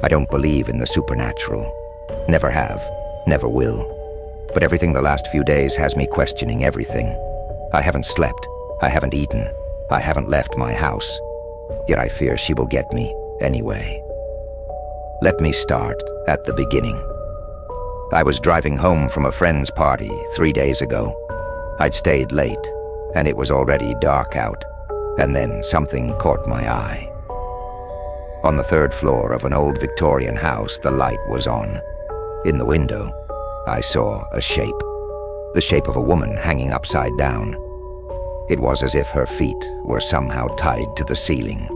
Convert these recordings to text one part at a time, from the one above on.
I don't believe in the supernatural. Never have, never will. But everything the last few days has me questioning everything. I haven't slept, I haven't eaten, I haven't left my house. Yet I fear she will get me anyway. Let me start at the beginning. I was driving home from a friend's party 3 days ago. I'd stayed late, and it was already dark out, and then something caught my eye. On the 3rd floor of an old Victorian house, the light was on. In the window, I saw a shape. The shape of a woman hanging upside down. It was as if her feet were somehow tied to the ceiling,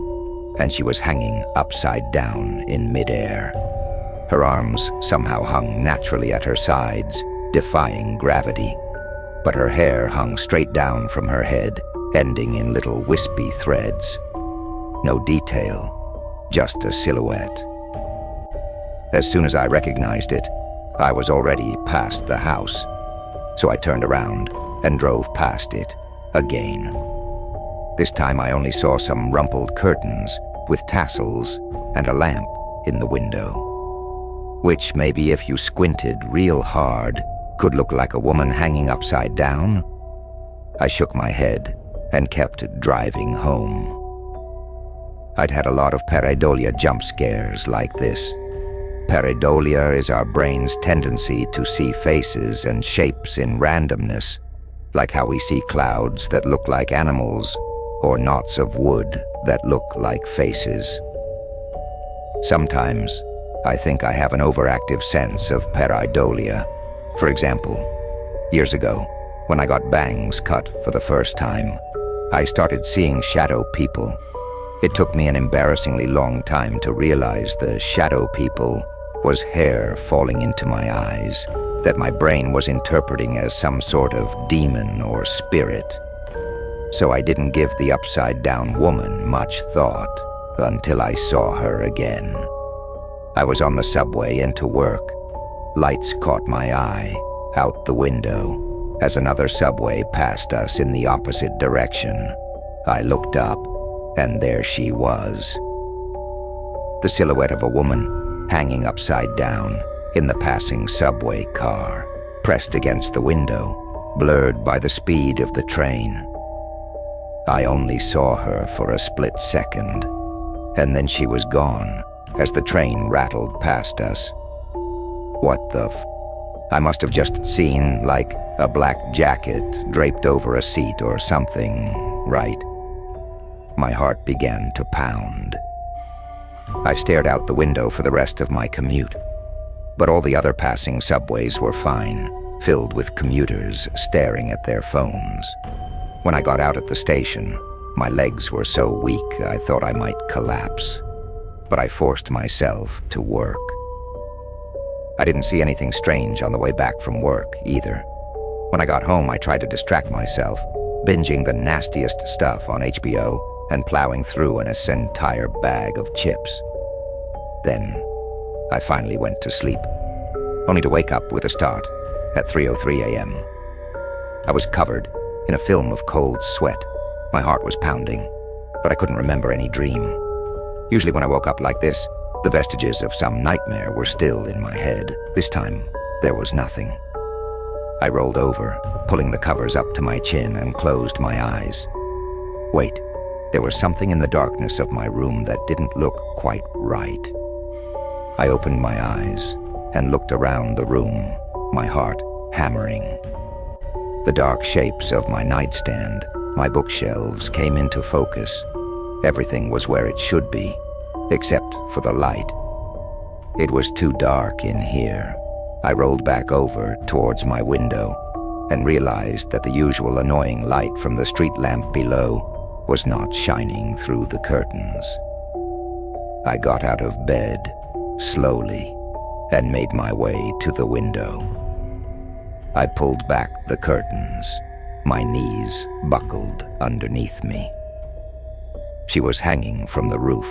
and she was hanging upside down in midair. Her arms somehow hung naturally at her sides, defying gravity, but her hair hung straight down from her head, ending in little wispy threads. No detail, just a silhouette. As soon as I recognized it, I was already past the house, so I turned around and drove past it again. This time I only saw some rumpled curtains with tassels and a lamp in the window, which maybe if you squinted real hard could look like a woman hanging upside down. I shook my head and kept driving home. I'd had a lot of pareidolia jump scares like this. Pareidolia is our brain's tendency to see faces and shapes in randomness, like how we see clouds that look like animals or knots of wood that look like faces. Sometimes, I think I have an overactive sense of pareidolia. For example, years ago, when I got bangs cut for the first time, I started seeing shadow people. It took me an embarrassingly long time to realize the shadow people was hair falling into my eyes, that my brain was interpreting as some sort of demon or spirit. So I didn't give the upside-down woman much thought until I saw her again. I was on the subway into work. Lights caught my eye out the window as another subway passed us in the opposite direction. I looked up, and there she was. The silhouette of a woman hanging upside down in the passing subway car, pressed against the window, blurred by the speed of the train. I only saw her for a split second, and then she was gone as the train rattled past us. What the I must have just seen, like, a black jacket draped over a seat or something, right? My heart began to pound. I stared out the window for the rest of my commute, but all the other passing subways were fine, filled with commuters staring at their phones. When I got out at the station, my legs were so weak I thought I might collapse, but I forced myself to work. I didn't see anything strange on the way back from work, either. When I got home, I tried to distract myself, binging the nastiest stuff on HBO and plowing through an entire bag of chips. Then, I finally went to sleep, only to wake up with a start at 3:03 a.m. I was covered in a film of cold sweat. My heart was pounding, but I couldn't remember any dream. Usually when I woke up like this, the vestiges of some nightmare were still in my head. This time, there was nothing. I rolled over, pulling the covers up to my chin, and closed my eyes. Wait, there was something in the darkness of my room that didn't look quite right. I opened my eyes and looked around the room, my heart hammering. The dark shapes of my nightstand, my bookshelves came into focus. Everything was where it should be, except for the light. It was too dark in here. I rolled back over towards my window and realized that the usual annoying light from the street lamp below was not shining through the curtains. I got out of bed slowly and made my way to the window. I pulled back the curtains. My knees buckled underneath me. She was hanging from the roof.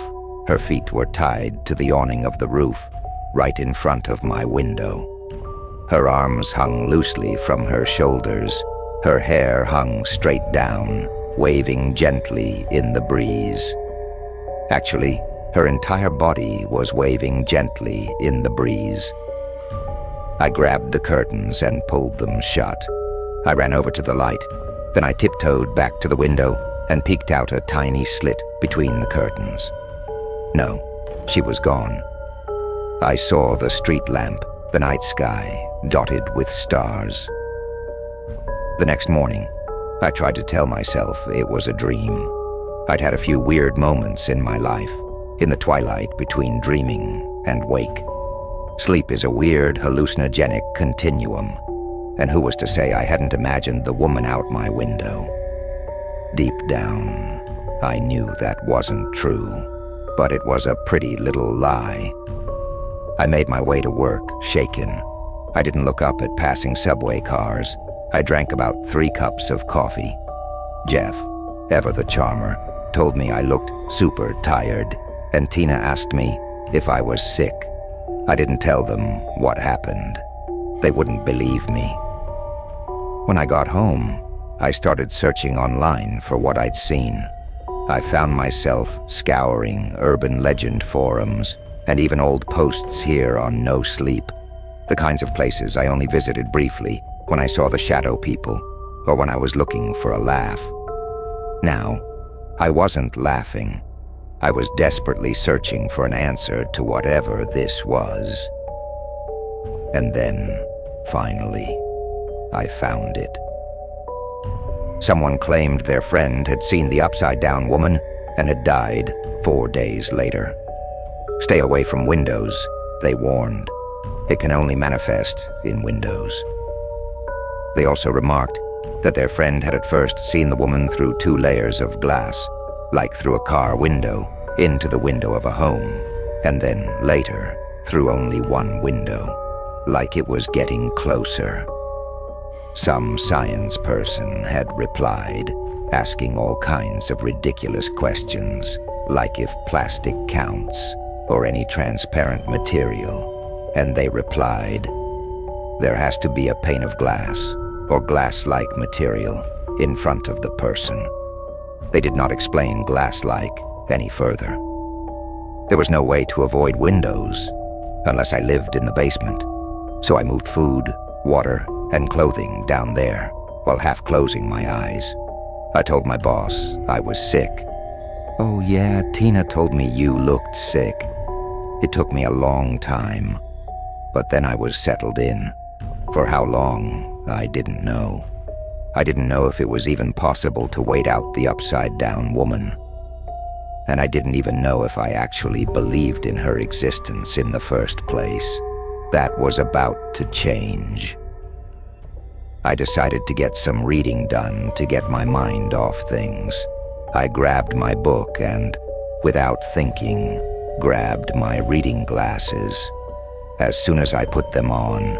Her feet were tied to the awning of the roof, right in front of my window. Her arms hung loosely from her shoulders. Her hair hung straight down, waving gently in the breeze. Actually, Her entire body was waving gently in the breeze. I grabbed the curtains and pulled them shut. I ran over to the light. Then I tiptoed back to the window and peeked out a tiny slit between the curtains. No, she was gone. I saw the street lamp, the night sky, dotted with stars. The next morning, I tried to tell myself it was a dream. I'd had a few weird moments in my life, in the twilight between dreaming and wake. Sleep is a weird, hallucinogenic continuum, and who was to say I hadn't imagined the woman out my window? Deep down, I knew that wasn't true, but it was a pretty little lie. I made my way to work, shaken. I didn't look up at passing subway cars. I drank about 3 cups of coffee. Jeff, ever the charmer, told me I looked super tired, and Tina asked me if I was sick. I didn't tell them what happened. They wouldn't believe me. When I got home, I started searching online for what I'd seen. I found myself scouring urban legend forums and even old posts here on No Sleep, the kinds of places I only visited briefly when I saw the shadow people or when I was looking for a laugh. Now, I wasn't laughing. I was desperately searching for an answer to whatever this was. And then, finally, I found it. Someone claimed their friend had seen the upside-down woman and had died 4 days later. Stay away from windows, they warned. It can only manifest in windows. They also remarked that their friend had at first seen the woman through 2 layers of glass, like through a car window, into the window of a home, and then later through only 1 window, like it was getting closer. Some science person had replied, asking all kinds of ridiculous questions, like if plastic counts, or any transparent material, and they replied, there has to be a pane of glass, or glass-like material, in front of the person. They did not explain glass-like any further. There was no way to avoid windows, unless I lived in the basement, so I moved food, water, and clothing down there, while half closing my eyes. I told my boss I was sick. Oh yeah, Tina told me you looked sick. It took me a long time, but then I was settled in. For how long, I didn't know. I didn't know if it was even possible to wait out the upside-down woman. And I didn't even know if I actually believed in her existence in the first place. That was about to change. I decided to get some reading done to get my mind off things. I grabbed my book and, without thinking, grabbed my reading glasses. As soon as I put them on,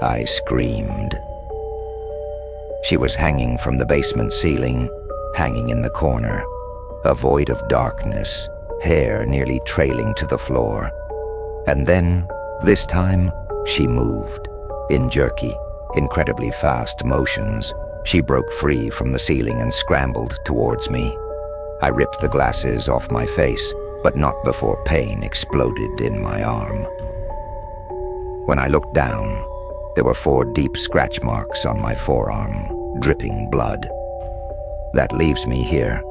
I screamed. She was hanging from the basement ceiling, hanging in the corner, a void of darkness, hair nearly trailing to the floor. And then, this time, she moved, in jerky, incredibly fast motions. She broke free from the ceiling and scrambled towards me. I ripped the glasses off my face, but not before pain exploded in my arm. When I looked down, there were 4 deep scratch marks on my forearm, dripping blood. That leaves me here.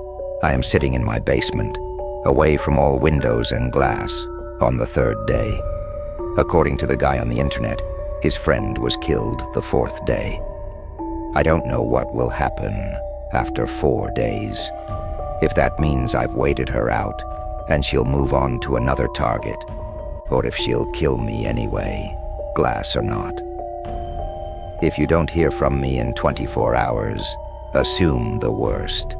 I am sitting in my basement, away from all windows and glass, on the 3rd day. According to the guy on the internet, his friend was killed the 4th day. I don't know what will happen after 4 days. If that means I've waited her out, and she'll move on to another target, or if she'll kill me anyway, glass or not. If you don't hear from me in 24 hours, assume the worst.